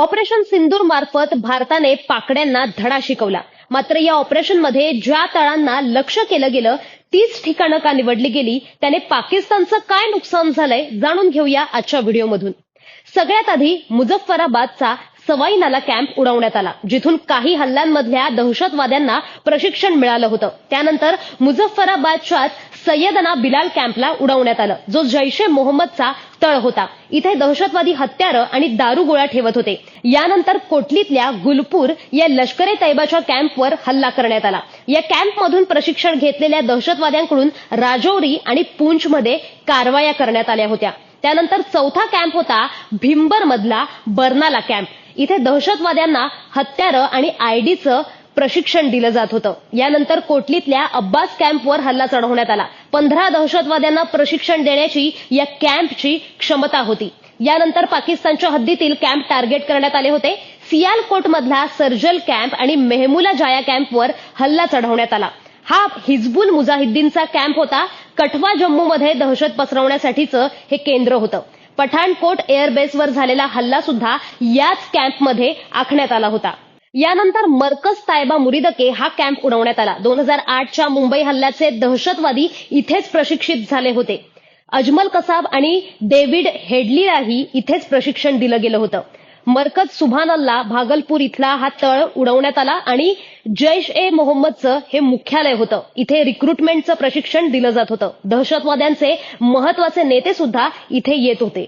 Operation सिंदूर मार्फत भारताने पाकड्यांना धडा शिकवला. मात्र या ऑपरेशनमध्ये ज्या तळांना लक्ष्य केलं गेलं तीच ठिकाणं का निवडली गेली, त्याने पाकिस्तानचं काय नुकसान झालंय जाणून घेऊया आजच्या व्हिडिओमधून. सगळ्यात आधी मुझफ्फराबादचा सवाई नाला कॅम्प उडवण्यात आला, जिथून काही हल्ल्यांमधल्या दहशतवाद्यांना प्रशिक्षण मिळालं होतं. त्यानंतर मुझफ्फराबादच्याच सय्यदना बिलाल कॅम्पला उडवण्यात आलं, जो जैश ए मोहम्मदचा तळ होता. इथे दहशतवादी हत्यारं आणि दारुगोळा ठेवत होते. यानंतर कोटलीतल्या गुलपूर या लष्कर ए तैयबाच्या कॅम्पवर हल्ला करण्यात आला. या कॅम्पमधून प्रशिक्षण घेतलेल्या दहशतवाद्यांकडून राजौरी आणि पूंछमध्ये कारवाया करण्यात आल्या होत्या. त्यानंतर चौथा कॅम्प होता भिंबरमधला बर्नाला कॅम्प. इथे दहशतवाद्यांना हत्यारं आणि आयडीचं प्रशिक्षण दिलं जात होतं. यानंतर कोटलीतल्या अब्बास कॅम्पवर हल्ला चढवण्यात आला. 15 दहशतवाद्यांना प्रशिक्षण देण्याची या कॅम्पची क्षमता होती. यानंतर पाकिस्तानच्या हद्दीतील कॅम्प टार्गेट करण्यात आले होते. सियालकोटमधला सर्जल कॅम्प आणि मेहमुला जाया कॅम्पवर हल्ला चढवण्यात आला. हा हिजबुल मुजाहिद्दीनचा कॅम्प होता. कठवा जम्मूमध्ये दहशत पसरवण्यासाठीचं हे केंद्र होतं. पठाणकोट एअरबेसवर झालेला हल्ला सुद्धा याच कॅम्पमध्ये आखण्यात आला होता. यानंतर मरकज तायबा मुरिदके हा कॅम्प उडवण्यात आला. 2008च्या मुंबई हल्ल्याचे दहशतवादी इथेच प्रशिक्षित झाले होते. अजमल कसाब आणि डेव्हिड हेडलीलाही इथेच प्रशिक्षण दिलं गेलं होतं. मरकज सुभानअल्ला भागलपूर इथला हा तळ उडवण्यात आला आणि जैश ए मोहम्मदचं हे मुख्यालय होतं. इथे रिक्रुटमेंटचं प्रशिक्षण दिलं जात होतं. दहशतवाद्यांचे महत्वाचे नेते सुद्धा इथे येत होते.